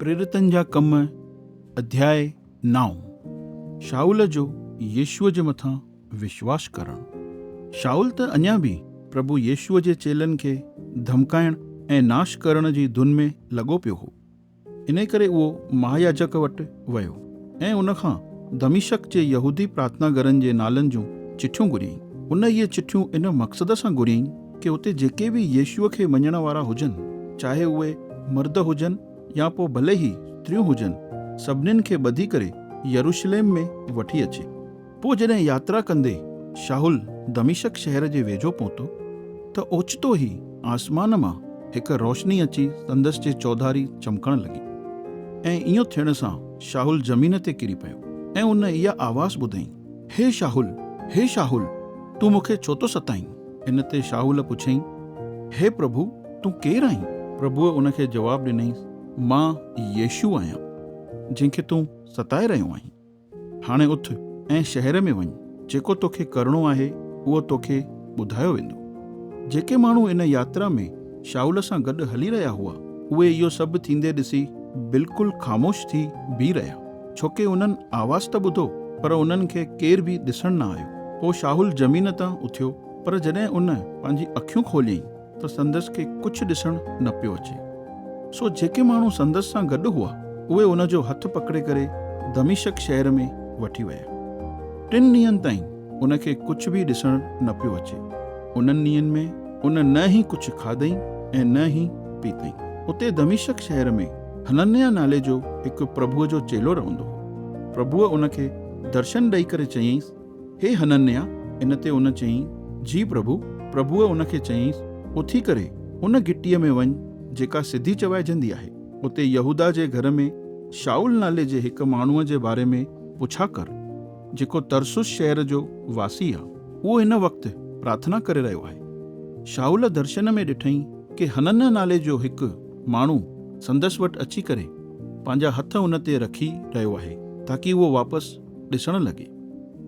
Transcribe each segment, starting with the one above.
प्रेरितन जा कम अध्याय 9। शाऊल जो येशूअ जे मथां विश्वास करणु। शाऊल त अञा बि प्रभु येशूअ जे चेलनि खे धमकाइण ऐं नाश करण जी धुन में लॻो पियो हो। इन करे उहो महायाजक वटि वियो ऐं उन खां दमिश्क जे यहूदी प्रार्थना घरनि जे नालनि जूं चिठियूं घुरियईं। उन इहे चिठियूं इन मक़सद सां घुरियईं कि उते जेके बि येशूअ खे मञण वारा हुजनि, चाहे उहे मर्द हुजनि या पोइ भले ई स्त्रियूं हुजनि, सभिनीनि खे ॿधी करे यरूशलेम में वठी अचे। पोइ जॾहिं यात्रा कंदे शाऊल दमिश्क शहर जे वेझो पहुतो त ओचितो ई आसमान मां हिकु रोशनी अची संदसि जे चौधारी चमकण लॻी ऐं इहो थियण सां शाऊल ज़मीन ते किरी पियो ऐं उन इहा आवाज़ ॿुधई, हे शाऊल, तूं मूंखे छो थो सताईं? इन ते शाऊल पुछईं, हे प्रभु, तूं केरु आहीं? प्रभुअ उनखे जवाबु ॾिनई, मां येशू आहियां, जंहिंखे तूं सताए रहियो आहीं। हाणे उथ ऐं शहर में वञ, जेको तोखे करणो आहे उहो तोखे ॿुधायो वेंदो। जेके माण्हू इन यात्रा में शाऊल सां गॾु हली रहिया हुआ, उहे इहो सभु थींदे ॾिसी बिल्कुलु ख़ामोश थी बीह रहिया, छोकी उन्हनि आवाज़ त ॿुधो पर उन्हनि खे केर बि ॾिसण न आयो। पोइ शाऊल ज़मीन तां उथियो, पर जॾहिं उन पंहिंजी अखियूं खोलियईं त संदसि खे कुझु ॾिसण न पियो अचे। सो जेके माण्हू संदसि सां गॾु हुआ, उहे उन जो हथु पकड़े करे दमिश्क शहर में वठी विया। 3 ॾींहंनि ताईं उनखे कुझु बि ॾिसण न पियो अचे। उन्हनि ॾींहंनि में उन न ई कुझु खाधई ऐं न ई पीतई। उते दमिश्क शहर में हनन्याह नाले जो हिकु प्रभुअ जो चेलो रहंदो हो। प्रभुअ उनखे दर्शन ॾेई करे चयईंसि, हे हनन्याह। इन ते उन चयईं, जी प्रभु। प्रभुअ उनखे चयईंसि, उथी करे उन गिटीअ में वञ जेका सिधी चवाइजंदी आहे। उते यहूदा जे घर में शाऊल नाले जे हिकु माण्हूअ जे बारे में पुछा कर, जेको तरसुस शहर जो वासी आहे। उहो हिन वक़्तु प्रार्थना करे रहियो आहे। शाऊल दर्शन में ॾिठईं कि हनन्याह नाले जो हिकु माण्हू संदसि वटि अची करे पंहिंजा हथ उन ते रखी रहियो आहे ताकी उहो वापसि ॾिसण लॻे।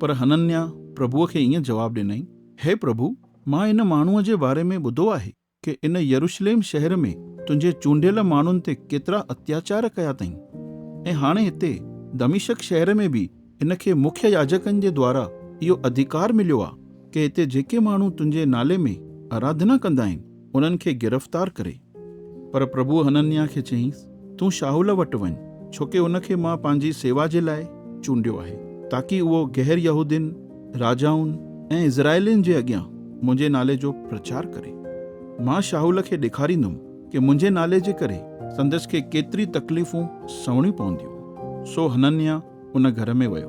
पर हनन्याह प्रभुअ खे ईअं जवाबु ॾिनई, हे प्रभु, मां इन माण्हूअ जे बारे में ॿुधो आहे कि इन यरूशलेम शहर में तुंहिंजे चूंडियल माण्हुनि ते केतिरा अत्याचार कया अथई, ऐं हाणे हिते दमिश्क शहर में बि इन खे मुख्य याजकनि जे द्वारा इहो अधिकार मिलियो आहे कि हिते जेके माण्हू तुंहिंजे नाले में आराधना कंदा आहिनि उन्हनि खे गिरफ़्तार करे। पर प्रभु हनन्याह खे चयईंसि, तूं शाऊल वटि वञ, छोकी उनखे मां पंहिंजी सेवा जे लाइ चूंडियो आहे, ताकि उहो गैर यहूदियुनि, राजाउनि ऐं इज़राइलियुनि जे अॻियां मुंहिंजे नाले जो प्रचार करे। मां शाऊल खे ॾेखारींदुमि कि मुंहिंजे नाले जे करे संदसि खे केतिरी तकलीफ़ूं सहणियूं पवंदियूं। सो हनन्याह उन घर में वियो।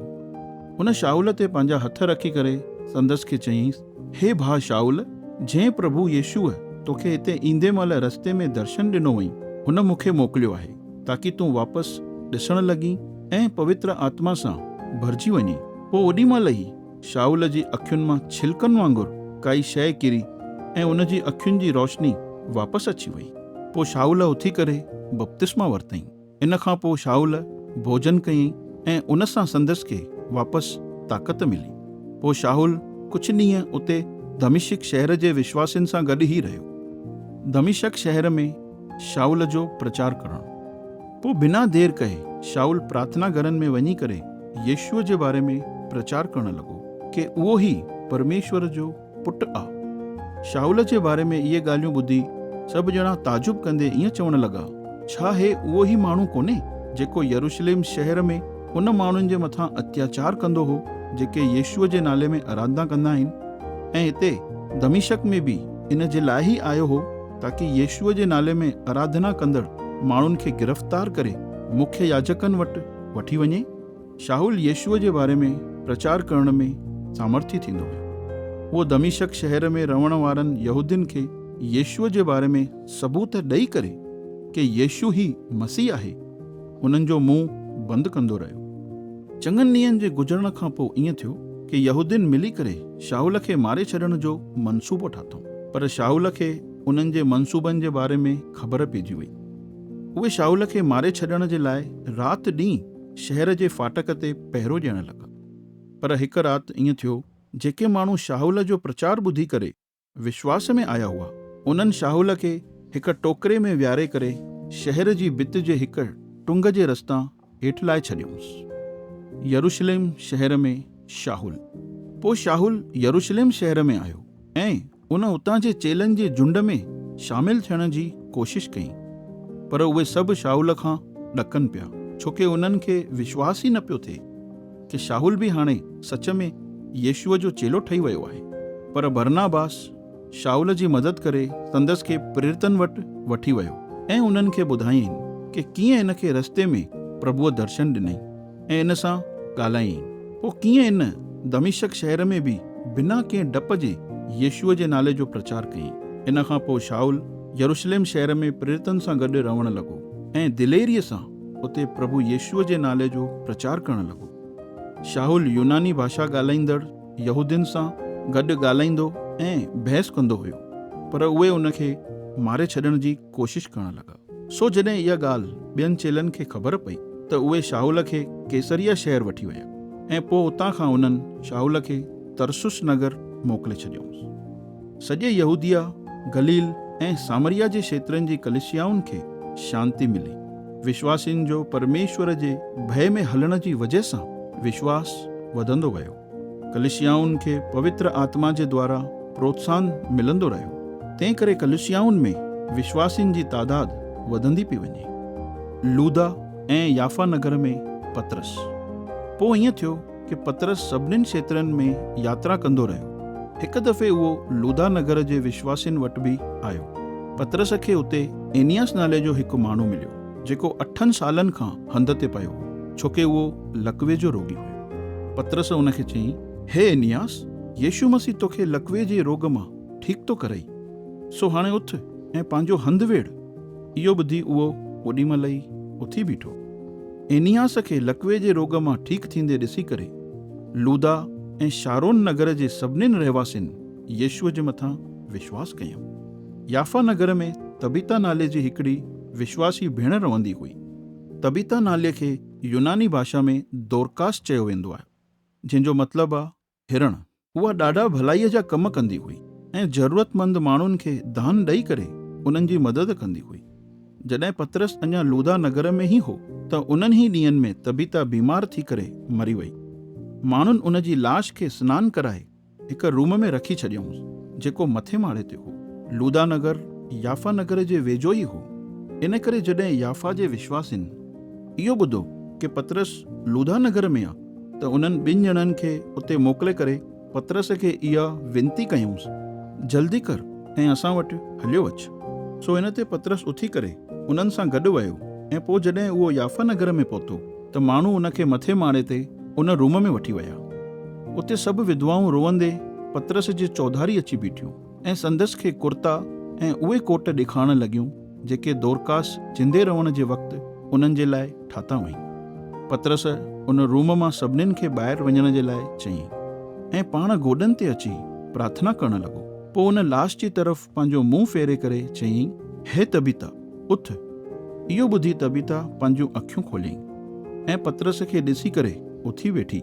उन शाऊल ते पंहिंजा हथ रखी करे संदसि खे चयईंसि, हे भाउ शाऊल, जंहिं प्रभु येशूअ तोखे हिते ईंदे महिल रस्ते में दर्शन ॾिनो हुई, हुन मूंखे मोकिलियो आहे ताकि तूं वापसि ॾिसण लॻी ऐं पवित्र आत्मा सां भरिजी वञी। पोइ ओॾी महिल ई शाऊल जी अखियुनि मां छिलकनि वांगुरु काई शइ किरी ऐं उन जी अखियुनि जी रोशनी वापसि अची वई। पोइ शाऊल उथी करे बपतिस्मा वरितईं। इन खां पोइ शाऊल भोजन कयईं ऐं उन सां संदसि खे वापसि ताक़त मिली। पोइ शाऊल कुझु ॾींहं उते दमिश्क शहर जे विश्वासियुनि सां गॾु ई रहियो। दमिश्क शहर में शाऊल जो प्रचार करणु। पोइ बिना देर कहे शाऊल प्रार्थना घरनि में वञी करे येशूअ जे बारे में प्रचार करणु लॻो कि उहो ई परमेश्वर जो पुटु आहे। शाऊल जे बारे में इहे ॻाल्हियूं ॿुधी सभु ॼणा ताजुब कंदे ईअं चवणु लॻा, छा हे उहो ई माण्हू कोन्हे जेको यरूशलेम शहर में उन माण्हुनि जे मथां अत्याचार कंदो हो जेके येशूअ जे नाले में आराधना कंदा आहिनि, ऐं हिते दमिश्क में बि इन जे लाइ ई आयो हो ताकि येशूअ जे नाले में आराधना कंदड़ माण्हुनि खे गिरफ़्तार करे मुख्य याजकनि वटि वठी वञे। शाऊल येशूअ जे बारे में प्रचार करण में सामर्थ्य थींदो हो। उहो दमिश्क शहर में रहण वारनि यहूदियुनि खे येशूअ जे बारे में सबूत ॾेई करे कि येशू ई मसीह आहे, उन्हनि जो मुंहुं बंदि कंदो रहियो। चङनि ॾींहंनि जे गुज़रण खां पोइ ईअं थियो कि यहूदियुनि मिली करे शाऊल खे मारे छॾण जो मनसूबो ठातो, पर शाऊल खे उन्हनि जे मनसूबनि जे बारे में ख़बर पइजी वई। उहे शाऊल खे मारे छॾण जे लाइ राति ॾींहुं शहर जे फाटक ते पहिरो ॾियण लॻा। पर हिकु राति ईअं थियो, जेके माण्हू शाऊल जो प्रचार ॿुधी करे विश्वास में आया हुआ, उन्हनि शाऊल खे हिकु टोकरे में विहारे करे शहर जी भित जे हिकु टुंग जे रस्ता हेठि लाहे छॾियऊंसि। यरूशलेम शहर में शाहुल। पोइ शाहुल यरूशलेम शहर में आयो ऐं उन उतां जे चेलनि जे झुंड में शामिल थियण जी कोशिश कई, पर उहे सभु शाहुल खां ॾकनि पिया, छोकी उन्हनि खे विश्वास ई न पियो थिए कि शाहुल बि हाणे सच में यीशुअ जो चेलो ठही वियो आहे। पर बरनाबास शाहुल जी मदद करे संदसि खे प्रेरितनि वटि वठी वियो ऐं उन्हनि खे ॿुधायईं कि कीअं इन खे रस्ते में प्रभुअ दर्शन ॾिनई ऐं इन सां ॻाल्हायईं। पोइ कीअं इन दमिश्क शहर में बि बिना कंहिं डप जे यीशुअ जे नाले जो प्रचार कयईं। इन खां पोइ शाहुल यरूशलेम शहर में प्रेरितनि सां गॾु रहण लॻो ऐं दिलेरीअ सां उते प्रभु यीशुअ जे नाले जो प्रचार करण लॻो। शाहुल यूनानी भाषा ॻाल्हाईंदड़ यहूदियुनि सां गॾु ॻाल्हाईंदो ऐं बहस कंदो हुयो, पर उहे उनखे मारे छॾण जी कोशिश करण लॻा। सो जॾहिं इहा ॻाल्हि ॿियनि चेलनि खे ख़बर पई त उहे शाहुल खे कैसरिया शहर वठी विया ऐं पोइ उतां खां उन्हनि शाहुल खे तरसुस नगर मोकिले छॾियऊंसि। सॼे यहूदिया, गलील ऐं सामरिया जे क्षेत्रनि जी कलिसियाउनि खे शांती मिली। विश्वासियुनि जो परमेश्वर जे भय में हलण जी वजह सां विश्वास वधंदो वियो। कलिसियाउनि खे पवित्र आत्मा जे द्वारा प्रोत्साहन मिलंदो रहियो। तंहिं करे कलिसियाउनि में विश्वासियुनि जी तादाद वधंदी पई वञे। लूदा ऐं याफा नगर में पतरस। पोइ ईअं थियो कि पतरस सभिनीनि क्षेत्रनि में यात्रा कंदो रहियो। हिकु दफ़े उहो लूदा नगर जे विश्वासियुनि वटि बि आयो। पतरस खे उते एनियास नाले जो हिकु माण्हू मिलियो, जेको 8 सालनि खां हंध ते पियो हो, छोकी उहो लकवे जो रोगी हुयो। पतरस उनखे चयईं, हे एनियास, यीशु मसीह तोखे लकवे जे रोग मां ठीकु तो करई, सो हाणे उथ ऐं पंहिंजो हंधु वेड़। इहो ॿुधी उहो ओॾीमहिल ई उथी बीठो। एनियास खे लकवे जे रोग मां ठीकु थींदे ॾिसी करे लूदा ऐं शारोन नगर जे सभिनीनि रहवासियुनि यीशुअ जे मथां विश्वास कयऊं। याफा नगर में तबीता नाले जी हिकिड़ी विश्वासी भेण रहंदी हुई। तबीता नाले खे यूनानी भाषा में दोरकास चयो वेंदो आहे, जंहिंजो मतिलबु आहे हिरण। उहा ॾाढा भलाईअ जा कम कंदी हुई ऐं ज़रूरतमंद माण्हुनि खे दान ॾेई करे उन्हनि जी मदद कंदी हुई। जॾहिं पतरस अञा लूदा नगर में ई हो त उन्हनि ई ॾींहंनि में तबीता बीमार थी करे मरी वई। माण्हुनि उन जी लाश खे सनानु कराए हिकु रूम में रखी छॾियऊंसि, जेको मथे माड़े ते हो। लूदा नगर याफा नगर जे वेझो ई हो। इन करे जॾहिं याफा जे विश्वासियुनि इहो ॿुधो कि पतरस लूदा नगर में आहे, त उन्हनि 2 ॼणनि खे उते मोकिले करे पतरस खे इहा विनती कयूंसि, जल्दी कर ऐं असां वटि हलियो अचु। सो इन ते पतरस उथी करे उन्हनि सां गॾु वियो ऐं पोइ जॾहिं उहो याफा नगर में पहुतो त माण्हू उनखे मथे माड़े ते उन रूम में वठी विया। उते सभु विधवाऊं रोअंदे पतरस जे चौधारी अची बीठियूं ऐं संदसि खे कुर्ता ऐं उहे कोट ॾेखारणु लॻियूं जेके दोरकास जिंदे रहण जे वक़्तु उन्हनि जे लाइ ठाता हुई। पतरस उन रूम मां सभिनीनि खे ॿाहिरि वञण जे लाइ चयईं ऐं पाण गोॾनि ते अची प्रार्थना करणु लॻो। पोइ उन लाश जी तरफ़ पंहिंजो मुंहुं फेरे करे चयईं, हे तबीता, उथ। इहो ॿुधी तबीता पंहिंजूं अखियूं खोलियईं ऐं पतरस खे ॾिसी करे उथी वेठी।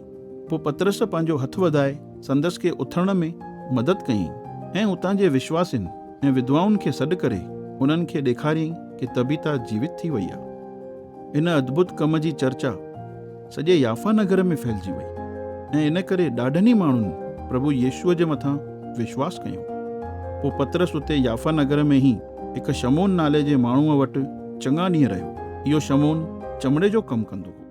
पोइ पतरस पंहिंजो हथु वधाए संदसि खे उथण में मदद कयईं ऐं उतां जे विश्वासियुनि ऐं विधवाउनि खे सॾु करे उन्हनि खे ॾेखारियईं कि तबीता जीवित थी वई आहे। इन अद्भुत कम जी चर्चा सॼे याफा नगर में फैलिजी वई ऐं इन करे ॾाढनि ई माण्हुनि प्रभु यीशुअ जे मथां विश्वास कयो। पोइ पतरस उते याफा नगर में ई हिकु शमौन नाले जे माण्हूअ वटि चङा ॾींहं रहियो। इहो शमौन चमड़े जो कमु कंदो हो।